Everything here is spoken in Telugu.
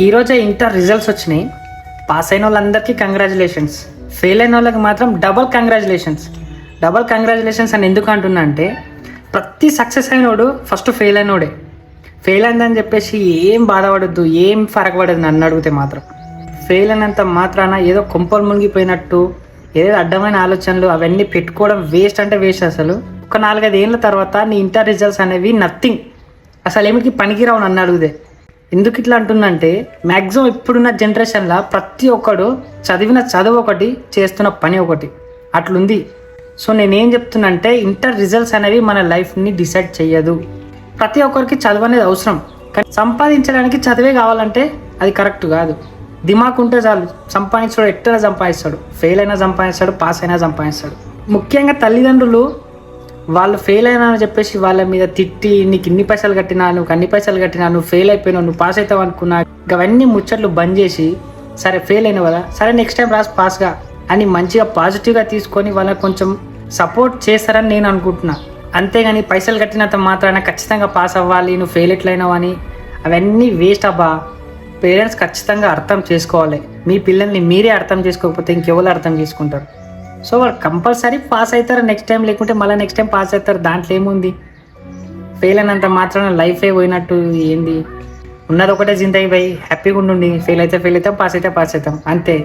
ఈరోజే ఇంటర్ రిజల్ట్స్ వచ్చినాయి. పాస్ అయిన వాళ్ళందరికీ కంగ్రాచులేషన్స్, ఫెయిల్ అయిన వాళ్ళకి మాత్రం డబల్ కంగ్రాచులేషన్స్ అని ఎందుకు అంటున్నా అంటే, ప్రతి సక్సెస్ అయినోడు ఫస్ట్ ఫెయిల్ అయినోడే. ఫెయిల్ అయిందని చెప్పేసి ఏం బాధపడద్దు, ఏం ఫరక్ పడదు. నన్ను అడిగితే మాత్రం ఫెయిల్ అయినంత మాత్రాన ఏదో కొంపలు మునిగిపోయినట్టు, ఏదో అడ్డమైన ఆలోచనలు అవన్నీ పెట్టుకోవడం వేస్ట్ అంటే వేస్ట్. అసలు ఒక 4-5 ఏళ్ళ తర్వాత నీ ఇంటర్ రిజల్ట్స్ అనేవి నథింగ్, అసలు ఏమిటి పనికిరావు. నన్ను అడిగితే ఎందుకు ఇట్లా అంటుందంటే, మ్యాక్సిమం ఇప్పుడున్న జనరేషన్లో ప్రతి ఒక్కడు చదివిన చదువు ఒకటి, చేస్తున్న పని ఒకటి అట్లుంది. సో నేనేం చెప్తున్నా అంటే, ఇంటర్ రిజల్ట్స్ అనేవి మన లైఫ్ని డిసైడ్ చేయదు. ప్రతి ఒక్కరికి చదువు అనేది అవసరం, కానీ సంపాదించడానికి చదివే కావాలంటే అది కరెక్ట్ కాదు. దిమాగ్ ఉంటే చాలు, సంపాదించాడు ఎట్లా సంపాదిస్తాడు, ఫెయిల్ అయినా సంపాదిస్తాడు, పాస్ అయినా సంపాదిస్తాడు. ముఖ్యంగా తల్లిదండ్రులు వాళ్ళు ఫెయిల్ అయినా అని చెప్పేసి వాళ్ళ మీద తిట్టి, నీకు ఇన్ని పైసలు కట్టినా, నువ్వు అన్ని పైసలు కట్టినా, నువ్వు ఫెయిల్ అయిపోయినావు, నువ్వు పాస్ అవుతావు అనుకున్నా, అవన్నీ ముచ్చట్లు బంద్ చేసి, సరే ఫెయిల్ అయినావు కదా, సరే నెక్స్ట్ టైం రాసి పాస్గా అని మంచిగా పాజిటివ్గా తీసుకొని వాళ్ళకి కొంచెం సపోర్ట్ చేస్తారని నేను అనుకుంటున్నా. అంతేగాని పైసలు కట్టినంత మాత్రాన ఖచ్చితంగా పాస్ అవ్వాలి, నువ్వు ఫెయిల్ ఎట్లయినావు అని అవన్నీ వేస్ట్ అబ్బా. పేరెంట్స్ ఖచ్చితంగా అర్థం చేసుకోవాలి. మీ పిల్లల్ని మీరే అర్థం చేసుకోకపోతే ఇంకెవరు అర్థం చేసుకుంటారు? సో వాళ్ళు కంపల్సరీ పాస్ అవుతారు నెక్స్ట్ టైం, లేకుంటే మళ్ళీ నెక్స్ట్ టైం పాస్ అవుతారు. దాంట్లో ఏముంది? ఫెయిల్ అయినంత మాత్రాన లైఫే పోయినట్టు ఏంది? ఉన్నది ఒకటే జిందగీ పోయి హ్యాపీగా ఉండండి. ఫెయిల్ అయితే ఫెయిల్ అవుతాం, పాస్ అయితే పాస్ అవుతాం, అంతే.